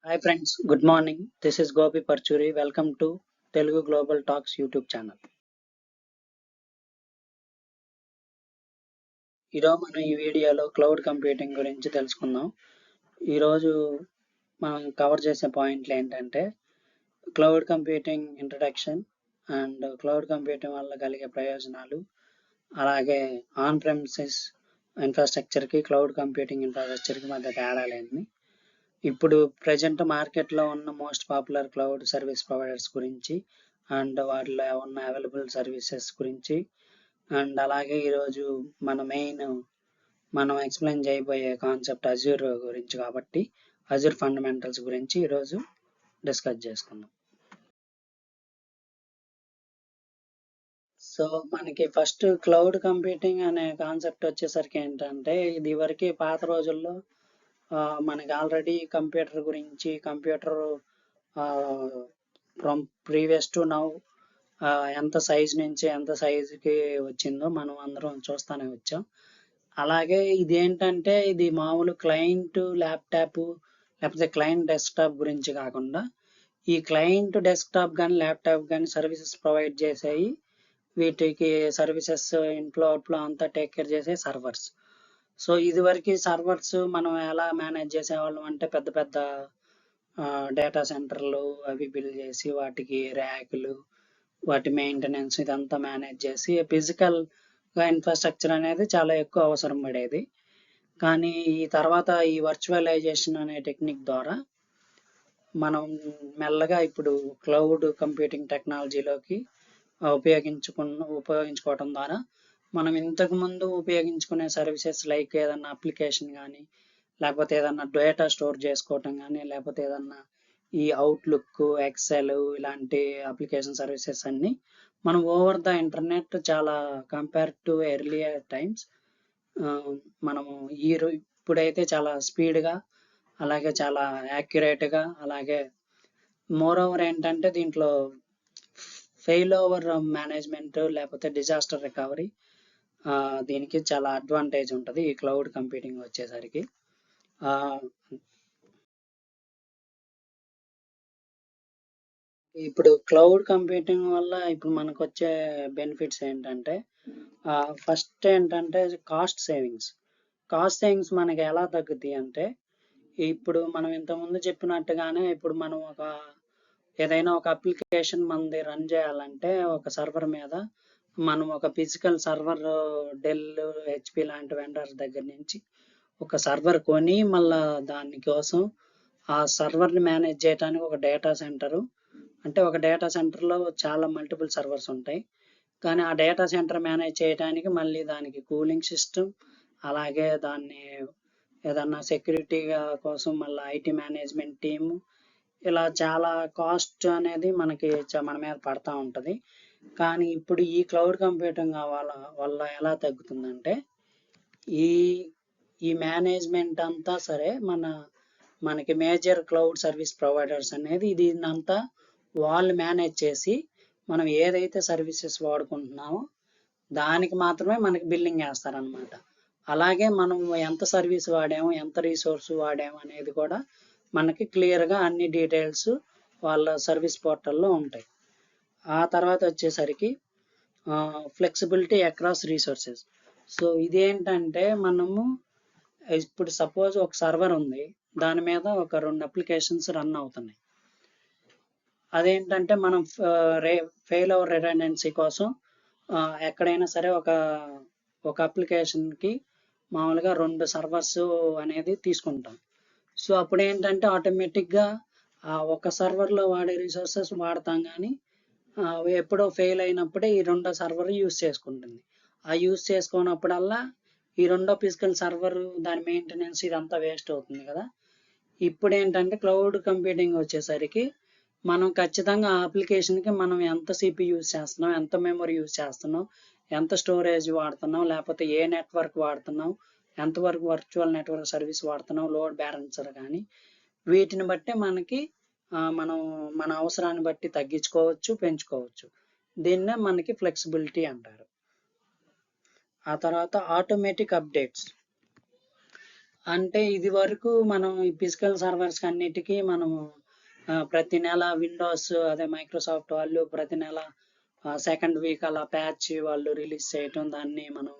Hi friends, good morning. This is Gopi Parchuri. Welcome to Telugu Global Talks YouTube channel. ఈరోజు మనం ఈ వీడియోలో cloud computing గురించి తెలుసుకుందాం. ఈరోజు మనం కవర్ చేసే పాయింట్లు ఏంటంటే cloud computing introduction and cloud computing వల్ల కలిగే ప్రయోజనాలు, అలాగే ఆన్ ప్రెమిసెస్ ఇన్ఫ్రాస్ట్రక్చర్కి క్లౌడ్ కంప్యూటింగ్ ఇన్ఫ్రాస్ట్రక్చర్కి మధ్య తేడాలేంటి, ఇప్పుడు ప్రజెంట్ మార్కెట్లో ఉన్న most popular cloud service providers గురించి అండ్ వాటిలో ఉన్న అవైలబుల్ సర్వీసెస్ గురించి అండ్ అలాగే ఈరోజు మనం ఎక్స్ప్లెయిన్ చేయబోయే కాన్సెప్ట్ అజ్యూర్ గురించి, కాబట్టి అజ్యూర్ ఫండమెంటల్స్ గురించి ఈరోజు డిస్కస్ చేసుకుందాం. సో మనకి ఫస్ట్ క్లౌడ్ కంప్యూటింగ్ అనే కాన్సెప్ట్ వచ్చేసరికి ఏంటంటే, ఇది వరకు పాత రోజుల్లో మనకి ఆల్రెడీ కంప్యూటర్ గురించి ఫ్రమ్ ప్రీవియస్ టు నౌ ఎంత సైజ్ నుంచి ఎంత సైజుకి వచ్చిందో మనం అందరం చూస్తూనే వచ్చాం. అలాగే ఇది ఏంటంటే, ఇది మామూలు క్లయింట్ ల్యాప్టాప్ లేకపోతే క్లయింట్ డెస్క్టాప్ గురించి కాకుండా ఈ క్లయింట్ డెస్క్టాప్ కానీ ల్యాప్టాప్ కానీ సర్వీసెస్ ప్రొవైడ్ చేసేవి, వీటికి సర్వీసెస్ ఇంట్లో అవుట్లో అంతా టేక్ కేర్ చేసే సర్వర్స్. సో ఇదివరకు సర్వర్స్ మనం ఎలా మేనేజ్ చేసేవాళ్ళం అంటే, పెద్ద పెద్ద డేటా సెంటర్లు అవి బిల్డ్ చేసి వాటికి ర్యాకులు, వాటి మెయింటెనెన్స్ ఇదంతా మేనేజ్ చేసి ఫిజికల్గా ఇన్ఫ్రాస్ట్రక్చర్ అనేది చాలా ఎక్కువ అవసరం పడేది. కానీ ఈ తర్వాత ఈ వర్చువలైజేషన్ అనే టెక్నిక్ ద్వారా మనం మెల్లగా ఇప్పుడు క్లౌడ్ కంప్యూటింగ్ టెక్నాలజీలోకి ఉపయోగించుకోవటం ద్వారా మనం ఇంతకుముందు ఉపయోగించుకునే సర్వీసెస్ లైక్ ఏదన్నా అప్లికేషన్ కానీ, లేకపోతే ఏదన్నా డేటా స్టోర్ చేసుకోవటం కానీ, లేకపోతే ఏదన్నా ఈ అవుట్లుక్, ఎక్సెల్ ఇలాంటి అప్లికేషన్ సర్వీసెస్ అన్నీ మనం ఓవర్ ద ఇంటర్నెట్ చాలా కంపేర్ టు ఎర్లియర్ టైమ్స్ మనము ఇప్పుడైతే చాలా స్పీడ్గా, అలాగే చాలా యాక్యురేట్గా, అలాగే మోర్ ఓవర్ ఏంటంటే దీంట్లో ఫెయిల్ ఓవర్ మేనేజ్మెంట్ లేకపోతే డిజాస్టర్ రికవరీ దీనికి చాలా అడ్వాంటేజ్ ఉంటుంది ఈ క్లౌడ్ కంప్యూటింగ్ వచ్చేసరికి. ఇప్పుడు క్లౌడ్ కంప్యూటింగ్ వల్ల ఇప్పుడు మనకు వచ్చే బెనిఫిట్స్ ఏంటంటే, ఫస్ట్ ఏంటంటే కాస్ట్ సేవింగ్స్ మనకి ఎలా తగ్గుతాయి అంటే, ఇప్పుడు మనం ఇంతకుముందు చెప్పినట్టుగానే ఇప్పుడు మనం ఏదైనా ఒక అప్లికేషన్ మనది రన్ చేయాలంటే ఒక సర్వర్ మీద మనం ఒక ఫిజికల్ సర్వర్ డెల్, హెచ్పి లాంటి వెండర్స్ దగ్గర నుంచి ఒక సర్వర్ కొని మళ్ళా దానికోసం ఆ సర్వర్ని మేనేజ్ చేయడానికి ఒక డేటా సెంటరు, అంటే ఒక డేటా సెంటర్లో చాలా మల్టిపుల్ సర్వర్స్ ఉంటాయి. కానీ ఆ డేటా సెంటర్ మేనేజ్ చేయడానికి మళ్ళీ దానికి కూలింగ్ సిస్టమ్, అలాగే దాన్ని ఏదన్నా సెక్యూరిటీగా కోసం మళ్ళీ ఐటీ మేనేజ్మెంట్ టీము, ఇలా చాలా కాస్ట్ అనేది మన మీద పడతా ఉంటుంది. కానీ ఇప్పుడు ఈ క్లౌడ్ కంప్యూటింగ్ వల్ల ఎలా తగ్గుతుందంటే, ఈ మేనేజ్మెంట్ అంతా సరే మనకి మేజర్ క్లౌడ్ సర్వీస్ ప్రొవైడర్స్ అనేది దీన్నంతా వాళ్ళు మేనేజ్ చేసి మనం ఏదైతే సర్వీసెస్ వాడుకుంటున్నామో దానికి మాత్రమే మనకి బిల్లింగ్ వేస్తారనమాట. అలాగే మనం ఎంత సర్వీస్ వాడాము, ఎంత రీసోర్స్ వాడాము అనేది కూడా మనకి క్లియర్గా అన్ని డీటెయిల్స్ వాళ్ళ సర్వీస్ పోర్టల్లో ఉంటాయి. ఆ తర్వాత వచ్చేసరికి ఫ్లెక్సిబిలిటీ అక్రాస్ రీసోర్సెస్. సో ఇదేంటంటే, మనము ఇప్పుడు సపోజ్ ఒక సర్వర్ ఉంది, దాని మీద ఒక 2 అప్లికేషన్స్ రన్ అవుతున్నాయి. అదేంటంటే మనం ఫెయిల్ ఓవర్ రిడెండెన్సీ కోసం ఎక్కడైనా సరే ఒక అప్లికేషన్కి మామూలుగా 2 సర్వర్స్ అనేది తీసుకుంటాం. సో అప్పుడు ఏంటంటే ఆటోమేటిక్గా ఒక సర్వర్లో వాడే రిసోర్సెస్ వాడతాం, కానీ ఎప్పుడో ఫెయిల్ అయినప్పుడే ఈ 2వ సర్వర్ యూజ్ చేసుకుంటుంది. ఆ యూజ్ చేసుకున్నప్పుడల్లా ఈ 2వ ఫిజికల్ సర్వర్ దాని మెయింటెనెన్స్ ఇదంతా వేస్ట్ అవుతుంది కదా. ఇప్పుడు ఏంటంటే క్లౌడ్ కంప్యూటింగ్ వచ్చేసరికి మనం ఖచ్చితంగా ఆ అప్లికేషన్కి మనం ఎంత సిపి యూజ్ చేస్తున్నాం, ఎంత మెమరీ యూజ్ చేస్తున్నాం, ఎంత స్టోరేజ్ వాడుతున్నాం, లేకపోతే ఏ నెట్వర్క్ వాడుతున్నాం, ఎంతవరకు వర్చువల్ నెట్వర్క్ సర్వీస్ వాడుతున్నాం, లోడ్ బ్యాలెన్సర్ కానీ, వీటిని బట్టి మనకి మనం మన అవసరాన్ని బట్టి తగ్గించుకోవచ్చు, పెంచుకోవచ్చు. దీన్నే మనకి ఫ్లెక్సిబిలిటీ అంటారు. ఆ తర్వాత ఆటోమేటిక్ అప్డేట్స్. అంటే ఇది వరకు మనం ఈ ఫిజికల్ సర్వర్స్ అన్నిటికీ మనము ప్రతి నెల విండోస్ అదే మైక్రోసాఫ్ట్ వాళ్ళు ప్రతి నెల సెకండ్ వీక్ అలా ప్యాచ్ వాళ్ళు రిలీజ్ చేయటం, దాన్ని మనం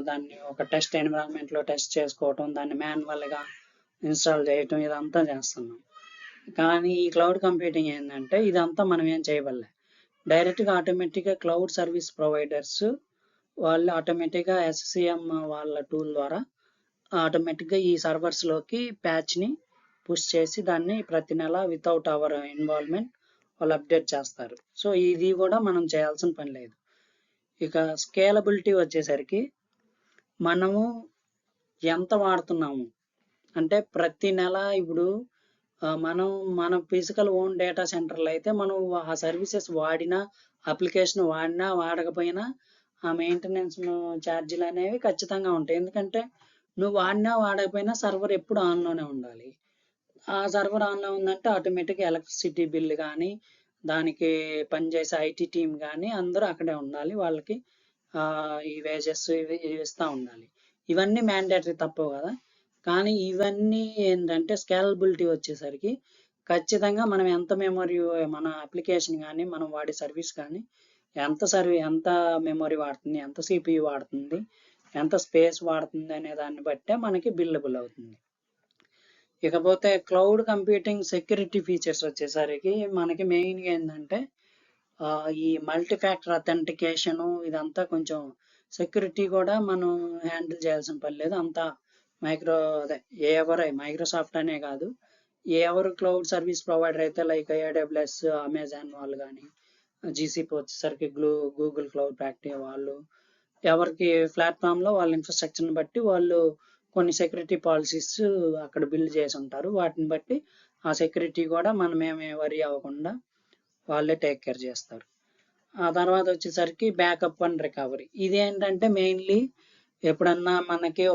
దాన్ని ఒక టెస్ట్ ఎన్విరాన్మెంట్ లో టెస్ట్ చేసుకోవటం, దాన్ని మాన్యువల్ గా ఇన్స్టాల్ చేయటం ఇదంతా చేస్తున్నాం. కానీ ఈ క్లౌడ్ కంప్యూటింగ్ ఏంటంటే ఇదంతా మనం ఏం చేయవల్లే, డైరెక్ట్ గా ఆటోమేటిక్ గా క్లౌడ్ సర్వీస్ ప్రొవైడర్స్ వాళ్ళు ఆటోమేటిక్ గా SCM వాళ్ళ టూల్ ద్వారా ఆటోమేటిక్ గా ఈ సర్వర్స్ లోకి ప్యాచ్ ని పుష్ చేసి దాన్ని ప్రతి నెల వితౌట్ అవర్ ఇన్వాల్వ్మెంట్ వాళ్ళు అప్డేట్ చేస్తారు. సో ఇది కూడా మనం చేయాల్సిన పని లేదు. ఇక స్కేలబిలిటీ వచ్చేసరికి మనము ఎంత వాడుతున్నాము అంటే ప్రతి నెల ఇప్పుడు మనం మన ఫిజికల్ ఓన్ డేటా సెంటర్లో అయితే మనం ఆ సర్వీసెస్ వాడినా, అప్లికేషన్ వాడినా వాడకపోయినా ఆ మెయింటెనెన్స్ ఛార్జీలు అనేవి ఖచ్చితంగా ఉంటాయి. ఎందుకంటే నువ్వు వాడినా వాడకపోయినా సర్వర్ ఎప్పుడు ఆన్లోనే ఉండాలి. ఆ సర్వర్ ఆన్లో ఉందంటే ఆటోమేటిక్గా ఎలక్ట్రిసిటీ బిల్ కానీ, దానికి పనిచేసే IT టీం కానీ అందరూ అక్కడే ఉండాలి. వాళ్ళకి ఈ వేజెస్ ఇవి ఇస్తూ ఉండాలి. ఇవన్నీ మ్యాండేటరీ తప్పవు కదా. కానీ ఇవన్నీ ఏంటంటే స్కేలబిలిటీ వచ్చేసరికి ఖచ్చితంగా మనం ఎంత మెమరీ మన అప్లికేషన్ కానీ మనం వాడే సర్వీస్ కానీ ఎంత మెమరీ వాడుతుంది, ఎంత CPU వాడుతుంది, ఎంత స్పేస్ వాడుతుంది అనే దాన్ని బట్టే మనకి బిల్లబుల్ అవుతుంది. ఇకపోతే క్లౌడ్ కంప్యూటింగ్ సెక్యూరిటీ ఫీచర్స్ వచ్చేసరికి మనకి మెయిన్గా ఏంటంటే ఈ మల్టీ ఫ్యాక్టర్ అథెంటికేషన్ ఇదంతా కొంచెం సెక్యూరిటీ కూడా మనం హ్యాండిల్ చేయాల్సిన పని లేదు. అంతా మైక్రోసాఫ్ట్ అనే కాదు, ఎవరు క్లౌడ్ సర్వీస్ ప్రొవైడర్ అయితే లైక్ AWS, అమెజాన్ వాళ్ళు కానీ, GCP వచ్చేసరికి గూగుల్ క్లౌడ్ ఫ్యాక్టరీ వాళ్ళు, ఎవరికి ప్లాట్ఫామ్లో వాళ్ళ ఇన్ఫ్రాస్ట్రక్చర్ని బట్టి వాళ్ళు కొన్ని సెక్యూరిటీ పాలసీస్ అక్కడ బిల్డ్ చేసి ఉంటారు. వాటిని బట్టి ఆ సెక్యూరిటీ కూడా మనమేమి వరి అవ్వకుండా వాళ్ళే టేక్ కేర్ చేస్తారు. ఆ తర్వాత వచ్చేసరికి బ్యాకప్ అండ్ రికవరీ. ఇది ఏంటంటే మెయిన్లీ ఎప్పుడన్నా మనకి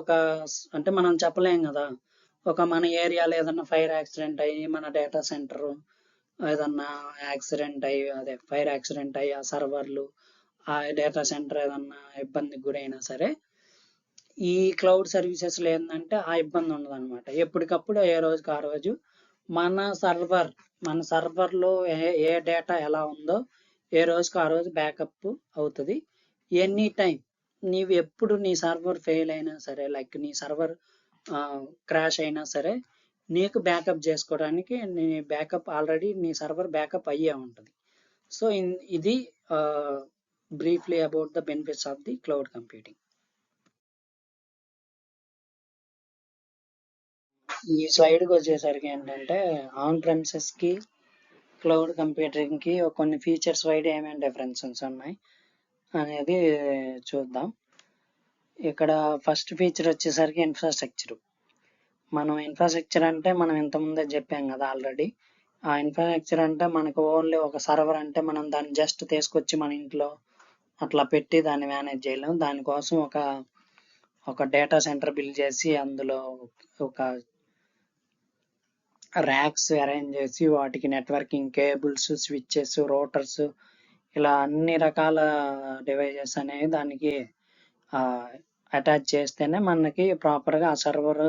అంటే మనం చెప్పలేం కదా, మన ఏరియాలో ఏదన్నా ఫైర్ యాక్సిడెంట్ అయ్యి మన డేటా సెంటర్ ఏదన్నా యాక్సిడెంట్ అయ్యి ఫైర్ యాక్సిడెంట్ అయ్యి ఆ సర్వర్లు ఆ డేటా సెంటర్ ఏదన్నా ఇబ్బందికి గురైనా సరే ఈ క్లౌడ్ సర్వీసెస్లో ఏంటంటే ఆ ఇబ్బంది ఉండదు అనమాట. ఎప్పటికప్పుడు ఏ రోజుకి ఆ రోజు మన సర్వర్లో ఏ డేటా ఎలా ఉందో ఏ రోజుకి ఆ రోజు బ్యాకప్ అవుతుంది. ఎనీ టైం నీవు ఎప్పుడు నీ సర్వర్ ఫెయిల్ అయినా సరే, లైక్ నీ సర్వర్ క్రాష్ అయినా సరే, నీకు బ్యాకప్ చేసుకోవడానికి ఆల్రెడీ నీ సర్వర్ బ్యాకప్ అయ్యే ఉంటుంది. సో ఇది briefly about the benefits of the cloud computing. ఈ స్లైడ్కి వచ్చేసరికి ఏంటంటే ఆన్ ప్రెమిసెస్ కి క్లౌడ్ కంప్యూటింగ్ కి కొన్ని ఫీచర్స్ వైడ్ ఏమేమి డిఫరెన్సెస్ ఉన్నాయి అనేది చూద్దాం. ఇక్కడ ఫస్ట్ ఫీచర్ వచ్చేసరికి ఇన్ఫ్రాస్ట్రక్చర్. మనం ఇన్ఫ్రాస్ట్రక్చర్ అంటే మనం ఇంతకుముందే చెప్పాం కదా ఆల్రెడీ. ఆ ఇన్ఫ్రాస్ట్రక్చర్ అంటే మనకు ఓన్లీ ఒక సర్వర్ అంటే మనం దాన్ని జస్ట్ తీసుకొచ్చి మన ఇంట్లో అట్లా పెట్టి దాన్ని మేనేజ్ చేయలేము. దానికోసం ఒక డేటా సెంటర్ బిల్డ్ చేసి అందులో ఒక ర్యాక్స్ అరేంజ్ చేసి వాటికి నెట్వర్కింగ్ కేబుల్స్, స్విచ్చెస్, రూటర్స్ ఇలా అన్ని రకాల డివైజెస్ అనేవి దానికి అటాచ్ చేస్తేనే మనకి ప్రాపర్గా ఆ సర్వర్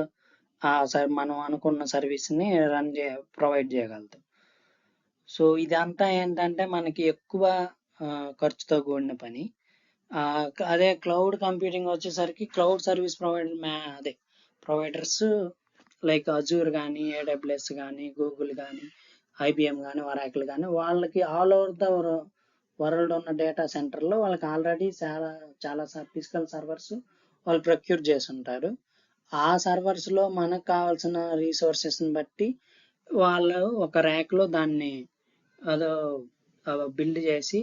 మనం అనుకున్న సర్వీస్ని ప్రొవైడ్ చేయగలుగుతాం. సో ఇదంతా ఏంటంటే మనకి ఎక్కువ ఖర్చుతో కూడిన పని. అదే క్లౌడ్ కంప్యూటింగ్ వచ్చేసరికి cloud service providers like Azure కానీ, AWS కానీ, గూగుల్ కానీ, IBM కానీ, ఒరాకిల్ కానీ వాళ్ళకి ఆల్ ఓవర్ ద వరల్డ్ ఉన్న డేటా సెంటర్లో వాళ్ళకి ఆల్రెడీ చాలా ఫిజికల్ సర్వర్స్ వాళ్ళు ప్రొక్యూర్ చేసి ఉంటారు. ఆ సర్వర్స్లో మనకు కావాల్సిన రిసోర్సెస్ని బట్టి వాళ్ళు ఒక ర్యాక్లో దాన్ని బిల్డ్ చేసి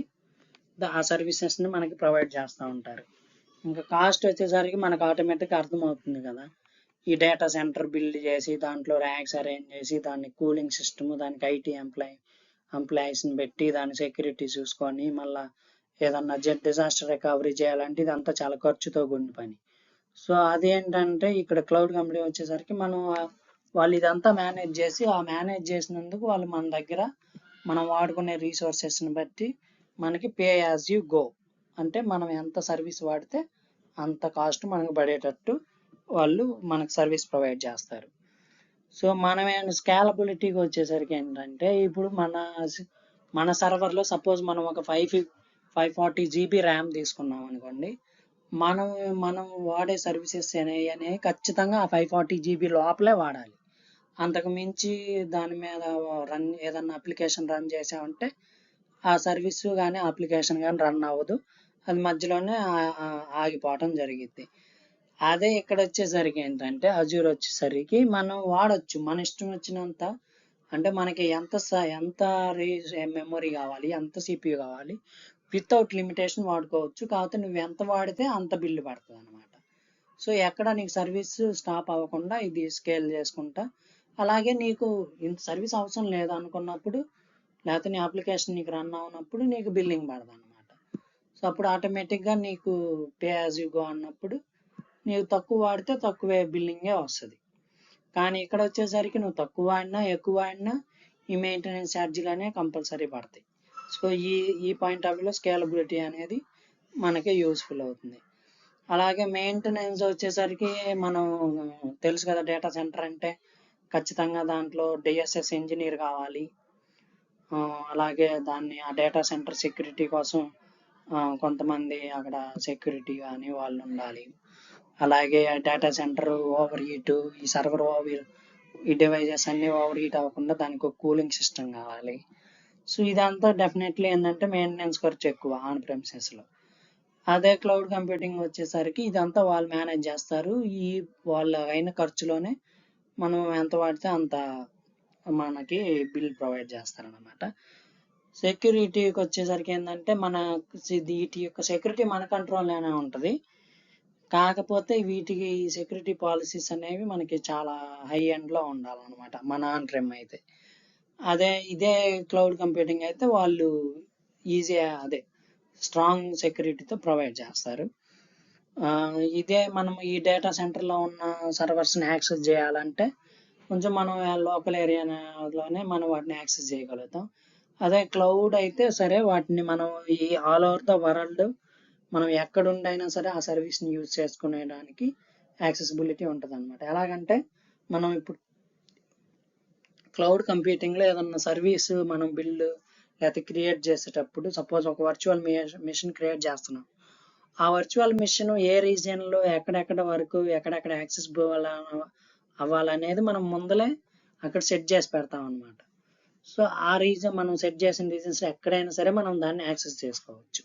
ఆ సర్వీసెస్ని మనకి ప్రొవైడ్ చేస్తూ ఉంటారు. ఇంకా కాస్ట్ వచ్చేసరికి మనకు ఆటోమేటిక్గా అర్థమవుతుంది కదా. ఈ డేటా సెంటర్ బిల్డ్ చేసి దాంట్లో ర్యాక్స్ అరేంజ్ చేసి దాన్ని కూలింగ్ సిస్టమ్, దానికి IT ఎంప్లాయీస్ని పెట్టి దాని సెక్యూరిటీ చూసుకొని మళ్ళీ ఏదన్నా డిజాస్టర్ రికవరీ చేయాలంటే ఇదంతా చాలా ఖర్చుతో కూడిన పని. సో అదేంటంటే ఇక్కడ క్లౌడ్ కంపెనీ వచ్చేసరికి వాళ్ళు ఇదంతా మేనేజ్ చేసి మేనేజ్ చేసినందుకు వాళ్ళు మన దగ్గర మనం వాడుకునే రిసోర్సెస్ని బట్టి మనకి పే యాజ్ యూ గో, అంటే మనం ఎంత సర్వీస్ వాడితే అంత కాస్ట్ మనకు పడేటట్టు వాళ్ళు మనకు సర్వీస్ ప్రొవైడ్ చేస్తారు. సో మనం స్కేలబిలిటీకి వచ్చేసరికి ఏంటంటే ఇప్పుడు మన సర్వర్లో సపోజ్ మనం ఒక 540 GB ర్యామ్ తీసుకున్నాం అనుకోండి, మనం మనం వాడే సర్వీసెస్ అనేవి ఖచ్చితంగా ఆ 540 GB లోపలే వాడాలి. అంతకు మించి దాని మీద ఏదన్నా అప్లికేషన్ రన్ చేసామంటే ఆ సర్వీస్ కానీ అప్లికేషన్ కానీ రన్ అవ్వదు, అది మధ్యలోనే ఆగిపోవటం జరిగింది. అదే ఇక్కడ వచ్చేసరికి ఏంటంటే అజూర్ వచ్చేసరికి మనం వాడచ్చు మన ఇష్టం వచ్చినంత, అంటే మనకి ఎంత మెమొరీ కావాలి, ఎంత CPU కావాలి, వితౌట్ లిమిటేషన్ వాడుకోవచ్చు. కాకపోతే నువ్వు ఎంత వాడితే అంత బిల్లు పడుతుంది అనమాట. సో ఎక్కడ నీకు సర్వీస్ స్టాప్ అవ్వకుండా ఇది స్కేల్ చేసుకుంటా, అలాగే నీకు ఇంత సర్వీస్ అవసరం లేదు అనుకున్నప్పుడు, లేకపోతే నీ అప్లికేషన్ నీకు రన్ అవునప్పుడు నీకు బిల్లింగ్ పడదు అనమాట. సో అప్పుడు ఆటోమేటిక్గా నీకు పే యాజ్ యూ గో అన్నప్పుడు నీకు తక్కువ వాడితే తక్కువే బిల్లింగే వస్తుంది. కానీ ఇక్కడ వచ్చేసరికి నువ్వు తక్కువ వాడినా ఎక్కువ వాడినా ఈ మెయింటెనెన్స్ ఛార్జీలు అనేవి కంపల్సరీ పడతాయి. సో ఈ పాయింట్ ఆఫ్ వ్యూలో స్కేలబిలిటీ అనేది మనకి యూస్ఫుల్ అవుతుంది. అలాగే మెయింటెనెన్స్ వచ్చేసరికి మనం తెలుసు కదా, డేటా సెంటర్ అంటే ఖచ్చితంగా దాంట్లో డిఎస్ఎస్ ఇంజనీర్ కావాలి. అలాగే ఆ డేటా సెంటర్ సెక్యూరిటీ కోసం కొంతమంది అక్కడ సెక్యూరిటీ కానీ వాళ్ళు ఉండాలి. అలాగే డేటా సెంటర్ ఓవర్ హీట్, ఈ సర్వర్ ఈ డివైజెస్ అన్నీ ఓవర్ హీట్ అవ్వకుండా దానికి ఒక కూలింగ్ సిస్టమ్ కావాలి. సో ఇదంతా డెఫినెట్లీ ఏంటంటే మెయింటెనెన్స్ ఖర్చు ఎక్కువ ఆన్ ప్రెమిసెస్లో. అదే క్లౌడ్ కంప్యూటింగ్ వచ్చేసరికి ఇదంతా వాళ్ళు మేనేజ్ చేస్తారు. వాళ్ళ అయిన ఖర్చులోనే మనం ఎంత వాడితే అంత మనకి బిల్ ప్రొవైడ్ చేస్తారనమాట. సెక్యూరిటీకి వచ్చేసరికి ఏంటంటే వీటి యొక్క సెక్యూరిటీ మన కంట్రోల్లోనే ఉంటుంది. కాకపోతే వీటికి సెక్యూరిటీ పాలసీస్ అనేవి మనకి చాలా హై ఎండ్లో ఉండాలన్నమాట మన ఆన్ ప్రెమ్ అయితే. ఇదే క్లౌడ్ కంప్యూటింగ్ అయితే వాళ్ళు అదే స్ట్రాంగ్ సెక్యూరిటీతో ప్రొవైడ్ చేస్తారు. ఇదే మనం ఈ డేటా సెంటర్లో ఉన్న సర్వర్స్ని యాక్సెస్ చేయాలంటే కొంచెం మనం లోకల్ ఏరియాలోనే మనం వాటిని యాక్సెస్ చేయగలుగుతాం. అదే క్లౌడ్ అయితే సరే వాటిని మనం ఈ ఆల్ ఓవర్ ద వరల్డ్ మనం ఎక్కడుండైనా సరే ఆ సర్వీస్ని యూజ్ చేసుకునేదానికి యాక్సెసిబిలిటీ ఉంటుంది అనమాట. ఎలాగంటే మనం ఇప్పుడు క్లౌడ్ కంప్యూటింగ్లో ఏదన్నా సర్వీస్ మనం బిల్డ్ లేకపోతే క్రియేట్ చేసేటప్పుడు సపోజ్ ఒక వర్చువల్ మిషన్ క్రియేట్ చేస్తున్నాం. ఆ వర్చువల్ మిషన్ ఏ రీజియన్లో ఎక్కడెక్కడ వరకు ఎక్కడెక్కడ యాక్సెసిబుల్ అవ్వాలనేది మనం ముందలే అక్కడ సెట్ చేసి పెడతాం అనమాట. సో ఆ రీజన్ మనం సెట్ చేసిన రీజన్స్ ఎక్కడైనా సరే మనం దాన్ని యాక్సెస్ చేసుకోవచ్చు.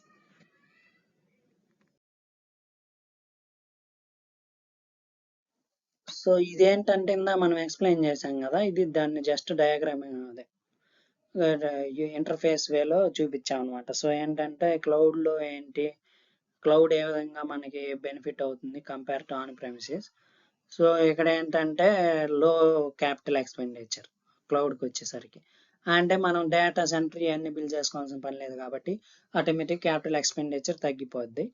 సో ఇదేంటంటే ఇందా మనం ఎక్స్ప్లెయిన్ చేసాం కదా, ఇది దాన్ని జస్ట్ డయాగ్రామ్ అదే ఇంటర్ఫేస్ వేలో చూపించాం అనమాట. సో ఏంటంటే క్లౌడ్లో క్లౌడ్ ఏ విధంగా మనకి బెనిఫిట్ అవుతుంది compare to on premises. So ఇక్కడ ఏంటంటే లో క్యాపిటల్ ఎక్స్పెండిచర్ క్లౌడ్కి వచ్చేసరికి, అంటే మనం డేటా సెంటర్ ఇవన్నీ బిల్డ్ చేసుకోవాల్సిన పని లేదు కాబట్టి ఆటోమేటిక్ క్యాపిటల్ ఎక్స్పెండిచర్ తగ్గిపోద్ది.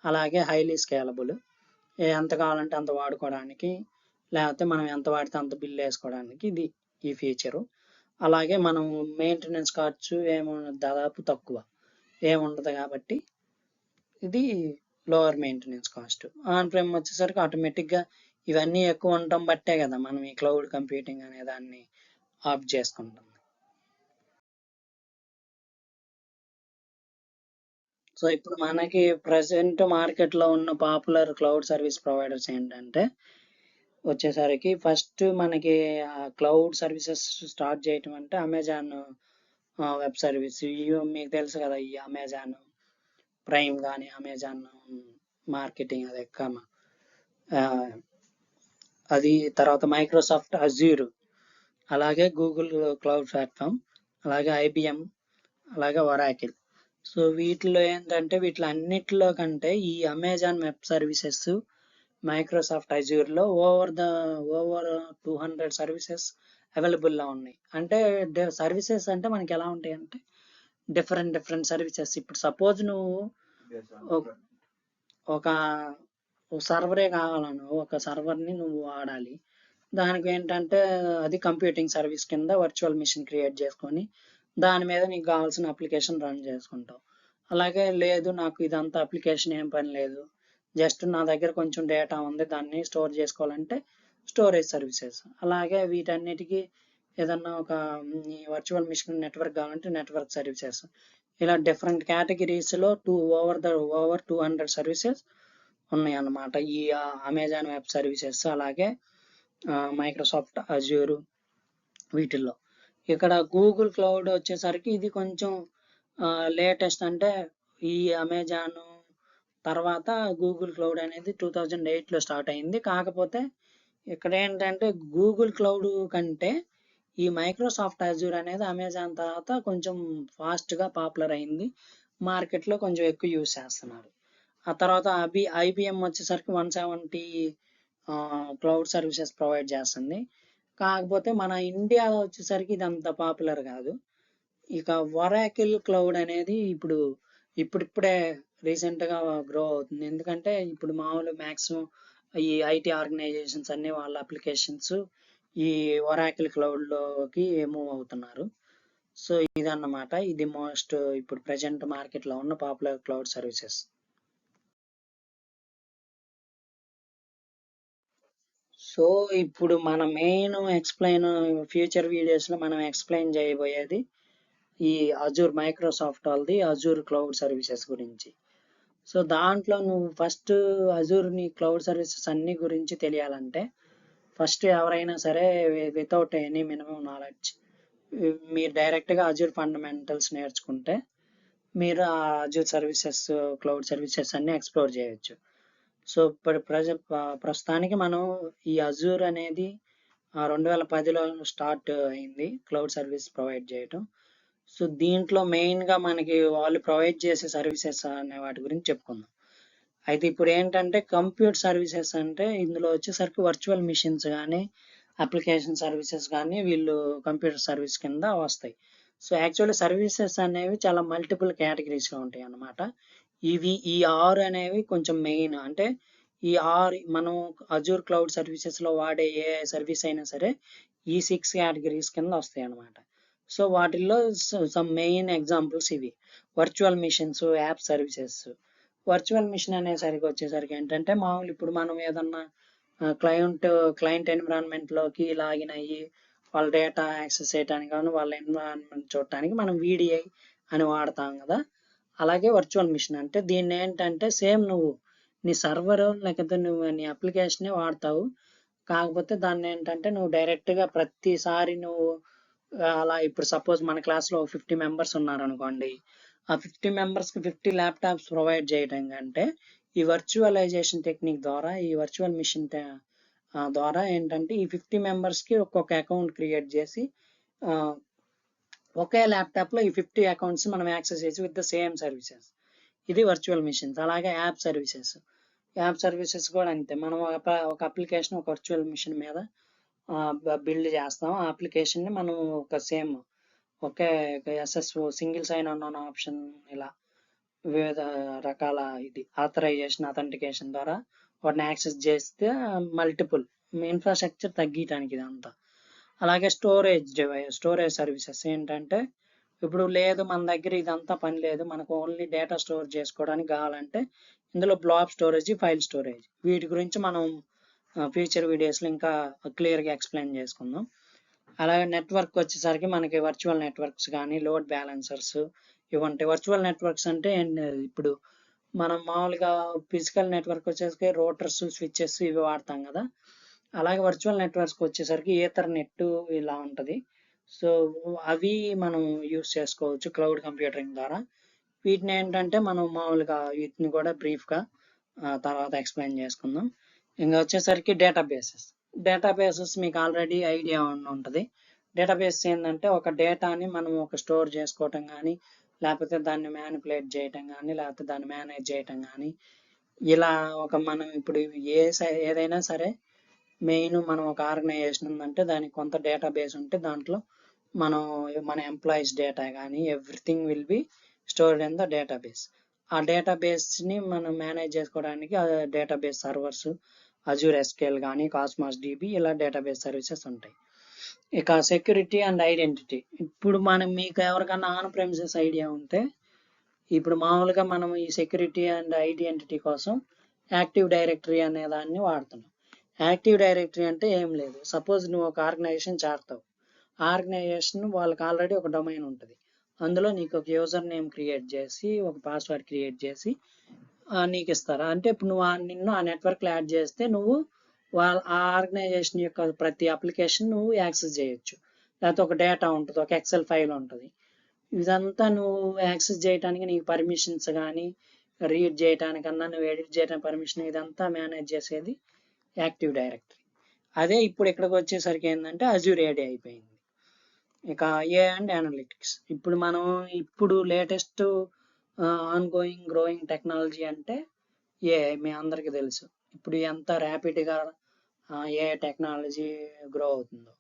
అలాగే హైలీ స్కేలబుల్, ఎంత కావాలంటే అంత వాడుకోవడానికి, లేకపోతే మనం ఎంత వాడితే అంత బిల్ వేసుకోవడానికి ఇది ఈ ఫీచరు. అలాగే మనం మెయింటెనెన్స్ ఖర్చు దాదాపు తక్కువ ఏముండదు కాబట్టి ఇది lower maintenance cost. On Prem వచ్చేసరికి ఆటోమేటిక్గా ఇవన్నీ ఎక్కువ ఉండటం బట్టే కదా మనం ఈ క్లౌడ్ కంప్యూటింగ్ అనే దాన్ని ఆప్ట్ చేసుకుంటాం. సో ఇప్పుడు మనకి ప్రజెంట్ మార్కెట్లో ఉన్న పాపులర్ క్లౌడ్ సర్వీస్ ప్రొవైడర్స్ ఏంటంటే వచ్చేసరికి ఫస్ట్ మనకి క్లౌడ్ సర్వీసెస్ స్టార్ట్ చేయటం అంటే అమెజాన్ వెబ్ సర్వీస్. మీకు తెలుసు కదా, ఈ అమెజాన్ ప్రైమ్ కానీ అమెజాన్ మార్కెటింగ్ అది తర్వాత మైక్రోసాఫ్ట్ అజ్యూర్, అలాగే గూగుల్ క్లౌడ్ ప్లాట్ఫామ్, అలాగే IBM, అలాగే ఒరాకిల్. సో వీటిలో ఏంటంటే వీటిలో కంటే ఈ అమెజాన్ వెబ్ సర్వీసెస్ మైక్రోసాఫ్ట్ అజ్యూర్లో ఓవర్ 200 సర్వీసెస్ అవైలబుల్లో ఉన్నాయి. అంటే సర్వీసెస్ అంటే మనకి ఎలా ఉంటాయి అంటే డిఫరెంట్ సర్వీసెస్. ఇప్పుడు సపోజ్ నువ్వు ఒక సర్వరే కావాలను, ఒక సర్వర్ని నువ్వు వాడాలి, దానికి ఏంటంటే అది కంప్యూటింగ్ సర్వీస్ కింద వర్చువల్ మిషన్ క్రియేట్ చేసుకొని దాని మీద నీకు కావాల్సిన అప్లికేషన్ రన్ చేసుకుంటావు. అలాగే లేదు నాకు ఇదంతా అప్లికేషన్ ఏం పని లేదు, జస్ట్ నా దగ్గర కొంచెం డేటా ఉంది, దాన్ని స్టోర్ చేసుకోవాలంటే స్టోరేజ్ సర్వీసెస్. అలాగే వీటన్నిటికీ ఏదన్నా ఒక వర్చువల్ మిషన్ నెట్వర్క్ కావాలంటే నెట్వర్క్ సర్వీసెస్. ఇలా డిఫరెంట్ కేటగిరీస్లో ఓవర్ 200 సర్వీసెస్ ఉన్నాయి అన్నమాట ఈ అమెజాన్ వెబ్ సర్వీసెస్, అలాగే మైక్రోసాఫ్ట్ అజ్యూర్ వీటిల్లో. ఇక్కడ గూగుల్ క్లౌడ్ వచ్చేసరికి ఇది కొంచెం లేటెస్ట్, అంటే ఈ అమెజాన్ తర్వాత గూగుల్ క్లౌడ్ అనేది 2008లో స్టార్ట్ అయింది. కాకపోతే ఇక్కడ ఏంటంటే గూగుల్ క్లౌడ్ కంటే ఈ మైక్రోసాఫ్ట్ అజ్యూర్ అనేది అమెజాన్ తర్వాత కొంచెం ఫాస్ట్గా పాపులర్ అయింది, మార్కెట్లో కొంచెం ఎక్కువ యూజ్ చేస్తున్నారు. ఆ తర్వాత ఐబిఎం వచ్చేసరికి 170 క్లౌడ్ సర్వీసెస్ ప్రొవైడ్ చేస్తుంది. కాకపోతే మన ఇండియాలో వచ్చేసరికి ఇది అంత పాపులర్ కాదు. ఇక ఒరాకిల్ క్లౌడ్ అనేది ఇప్పుడిప్పుడే రీసెంట్గా గ్రో అవుతుంది. ఎందుకంటే ఇప్పుడు మామూలు మ్యాక్సిమం ఈ ఐటీ ఆర్గనైజేషన్స్ అన్ని వాళ్ళ అప్లికేషన్స్ ఈ ఒరాకిల్ క్లౌడ్లోకి మూవ్ అవుతున్నారు. సో ఇదన్నమాట, ఇది మోస్ట్ ఇప్పుడు ప్రజెంట్ మార్కెట్లో ఉన్న పాపులర్ క్లౌడ్ సర్వీసెస్. సో ఇప్పుడు మన మెయిన్ ఫ్యూచర్ వీడియోస్లో మనం ఎక్స్ప్లెయిన్ చేయబోయేది ఈ అజూర్, మైక్రోసాఫ్ట్ వాళ్ళది అజూర్ క్లౌడ్ సర్వీసెస్ గురించి. సో దాంట్లో నువ్వు ఫస్ట్ అజూర్ని క్లౌడ్ సర్వీసెస్ అన్ని గురించి తెలియాలంటే ఫస్ట్ ఎవరైనా సరే వితౌట్ ఎనీ మినిమం నాలెడ్జ్ మీరు డైరెక్ట్గా అజూర్ ఫండమెంటల్స్ నేర్చుకుంటే మీరు ఆ అజూర్ సర్వీసెస్, క్లౌడ్ సర్వీసెస్ అన్ని ఎక్స్ప్లోర్ చేయొచ్చు. సో ఇప్పుడు ప్రస్తుతానికి మనం ఈ అజూర్ అనేది 2010లో స్టార్ట్ అయింది క్లౌడ్ సర్వీస్ ప్రొవైడ్ చేయటం. సో దీంట్లో మెయిన్గా మనకి వాళ్ళు ప్రొవైడ్ చేసే సర్వీసెస్ అనే వాటి గురించి చెప్పుకుందాం. అయితే ఇప్పుడు ఏంటంటే కంప్యూటర్ సర్వీసెస్ అంటే ఇందులో వచ్చేసరికి వర్చువల్ మిషన్స్ కానీ అప్లికేషన్ సర్వీసెస్ కానీ వీళ్ళు కంప్యూటర్ సర్వీస్ కింద వస్తాయి. సో యాక్చువల్లీ సర్వీసెస్ అనేవి చాలా మల్టిపుల్ కేటగిరీస్గా ఉంటాయి అన్నమాట. ఈ 6 అనేవి కొంచెం మెయిన్, అంటే ఈ 6 మనం అజూర్ క్లౌడ్ సర్వీసెస్లో వాడే ఏ సర్వీస్ అయినా సరే ఈ 6 కేటగిరీస్ కింద వస్తాయి అన్నమాట. సో వాటిల్లో సమ్ మెయిన్ ఎగ్జాంపుల్స్ ఇవి: virtual machines, app services. Virtual machine అనేసరికి వచ్చేసరికి ఏంటంటే మామూలు ఇప్పుడు మనం ఏదన్నా క్లయింట్ ఎన్విరాన్మెంట్లోకి లాగిన్ అయ్యి వాళ్ళ డేటా యాక్సెస్ చేయడానికి కానీ వాళ్ళ ఎన్విరాన్మెంట్ చూడటానికి మనం VDI అని వాడతాం కదా. అలాగే వర్చువల్ మిషన్ అంటే దీన్ని ఏంటంటే సేమ్ నువ్వు నీ సర్వర్ లేకపోతే నువ్వు నీ అప్లికేషనే వాడతావు, కాకపోతే దాన్ని ఏంటంటే నువ్వు డైరెక్ట్గా ప్రతిసారి నువ్వు అలా ఇప్పుడు సపోజ్ మన క్లాస్లో 50 మెంబర్స్ ఉన్నారనుకోండి, ఆ 50 మెంబర్స్కి 50 ల్యాప్టాప్స్ ప్రొవైడ్ చేయడం కంటే ఈ వర్చువలైజేషన్ టెక్నిక్ ద్వారా, ఈ వర్చువల్ మిషన్ ద్వారా ఏంటంటే ఈ 50 మెంబర్స్కి ఒక్కొక్క అకౌంట్ క్రియేట్ చేసి ఒకే ల్యాప్టాప్లో ఈ 50 అకౌంట్స్ మనం యాక్సెస్ చేసి విత్ ద సేమ్ సర్వీసెస్. ఇది వర్చువల్ మిషన్స్. అలాగే యాప్ సర్వీసెస్ కూడా అంతే. మనం ఒక అప్లికేషన్ ఒక వర్చువల్ మిషన్ మీద బిల్డ్ చేస్తాం. ఆ అప్లికేషన్ని మనం ఒకే SSO single sign on option, ఇలా వివిధ రకాల ఆథరైజేషన్, అథెంటికేషన్ ద్వారా వాటిని యాక్సెస్ చేస్తే మల్టిపుల్ ఇన్ఫ్రాస్ట్రక్చర్ తగ్గించడానికి ఇదంతా. అలాగే స్టోరేజ్ సర్వీసెస్ ఏంటంటే ఇప్పుడు లేదు మన దగ్గర ఇదంతా పని లేదు, మనకు ఓన్లీ డేటా స్టోర్ చేసుకోవడానికి కావాలంటే ఇందులో బ్లాక్ స్టోరేజ్, ఫైల్ స్టోరేజ్, వీటి గురించి మనం ఫ్యూచర్ వీడియోస్లో ఇంకా క్లియర్గా ఎక్స్ప్లెయిన్ చేసుకుందాం. అలాగే నెట్వర్క్ వచ్చేసరికి మనకి వర్చువల్ నెట్వర్క్స్ కానీ లోడ్ బ్యాలెన్సర్స్ ఇవంటే. వర్చువల్ నెట్వర్క్స్ అంటే ఇప్పుడు మనం మామూలుగా ఫిజికల్ నెట్వర్క్ వచ్చేసరికి రోటర్స్, స్విచ్చెస్ ఇవి వాడతాం కదా. అలాగే వర్చువల్ నెట్వర్క్స్ వచ్చేసరికి ఈథర్నెట్ ఇలా ఉంటుంది. సో అవి మనం యూస్ చేసుకోవచ్చు క్లౌడ్ కంప్యూటింగ్ ద్వారా. వీటిని ఏంటంటే మనం మామూలుగా వీటిని కూడా బ్రీఫ్గా తర్వాత ఎక్స్ప్లెయిన్ చేసుకుందాం. ఇంకా వచ్చేసరికి డేటాబేసెస్ మీకు ఆల్రెడీ ఐడియా ఉంటుంది. డేటాబేస్ ఏంటంటే ఒక డేటాని మనం స్టోర్ చేసుకోవటం కానీ, లేకపోతే దాన్ని మ్యానిపులేట్ చేయటం కానీ, లేకపోతే దాన్ని మేనేజ్ చేయటం కానీ, ఇలా మనం ఇప్పుడు ఏదైనా సరే మెయిన్ మనం ఒక ఆర్గనైజేషన్ ఉందంటే దానికి కొంత డేటాబేస్ ఉంటే దాంట్లో మన ఎంప్లాయీస్ డేటా కానీ everything will be stored in the database. ఆ డేటాబేస్ని మనం మేనేజ్ చేసుకోవడానికి డేటాబేస్ సర్వర్స్, అజూర్ SQL కానీ, కాస్మాస్ DB ఇలా డేటాబేస్ సర్వీసెస్ ఉంటాయి. ఇక సెక్యూరిటీ అండ్ ఐడెంటిటీ. ఇప్పుడు మీకు ఎవరికన్నా ఆన్ ప్రెమిసెస్ ఐడియా ఉంటే ఇప్పుడు మామూలుగా మనం ఈ సెక్యూరిటీ అండ్ ఐడెంటిటీ కోసం యాక్టివ్ డైరెక్టరీ అనే దాన్ని వాడుతున్నాం. యాక్టివ్ డైరెక్టరీ అంటే ఏం లేదు, సపోజ్ నువ్వు ఒక ఆర్గనైజేషన్ చేరతావు, ఆర్గనైజేషన్ వాళ్ళకి ఆల్రెడీ ఒక డొమైన్ ఉంటుంది, అందులో నీకు ఒక యూజర్ నేమ్ క్రియేట్ చేసి ఒక పాస్వర్డ్ క్రియేట్ చేసి నీకు ఇస్తారు. అంటే ఇప్పుడు నువ్వు నిన్ను ఆ నెట్వర్క్లో యాడ్ చేస్తే నువ్వు ఆ ఆర్గనైజేషన్ యొక్క ప్రతి అప్లికేషన్ నువ్వు యాక్సెస్ చేయొచ్చు. లేకపోతే ఒక డేటా ఉంటుంది, ఒక ఎక్సెల్ ఫైల్ ఉంటుంది, ఇదంతా నువ్వు యాక్సెస్ చేయడానికి నీకు పర్మిషన్స్ కానీ రీడ్ చేయడానికన్నా నువ్వు ఎడిట్ చేయడానికి పర్మిషన్, ఇదంతా మేనేజ్ చేసేది యాక్టివ్ డైరెక్టరీ. అదే ఇప్పుడు ఇక్కడికి వచ్చేసరికి ఏంటంటే అజ్యూర్ ఏడీ అయిపోయింది. ఇక ఏ అండ్ అనలిటిక్స్, ఇప్పుడు మనం ఇప్పుడు latest on going growing technology అంటే ఏ మీ అందరికీ తెలుసు ఇప్పుడు ఎంత ర్యాపిడ్గా ఏ టెక్నాలజీ గ్రో అవుతుందో.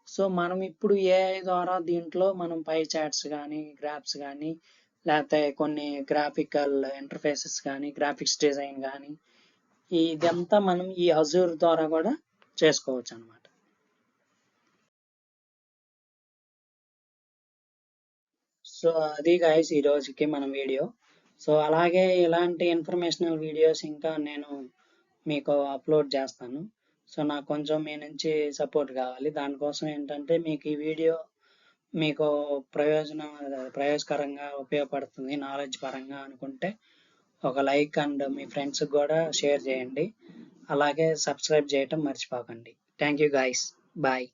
సో మనం ఇప్పుడు ఏఐ ద్వారా దీంట్లో మనం పై చాట్స్ కానీ గ్రాఫ్స్ కానీ లేకపోతే కొన్ని గ్రాఫికల్ ఇంటర్ఫేసెస్ కానీ గ్రాఫిక్స్ డిజైన్ కానీ ఇదంతా మనం ఈ అజూర్ ద్వారా కూడా చేసుకోవచ్చు అనమాట. సో అది గైస్ ఈ రోజుకి మన వీడియో. సో అలాగే ఇలాంటి ఇన్ఫర్మేషనల్ వీడియోస్ ఇంకా నేను మీకు అప్లోడ్ చేస్తాను. సో నాకు కొంచెం మీ నుంచి సపోర్ట్ కావాలి. దానికోసం ఏంటంటే మీకు ఈ వీడియో మీకు ప్రయోజకరంగా ఉపయోగపడుతుంది నాలెడ్జ్ పరంగా అనుకుంటే ఒక లైక్ అండ్ మీ ఫ్రెండ్స్కి కూడా షేర్ చేయండి. అలాగే సబ్స్క్రైబ్ చేయటం మర్చిపోకండి. Thank you guys, bye.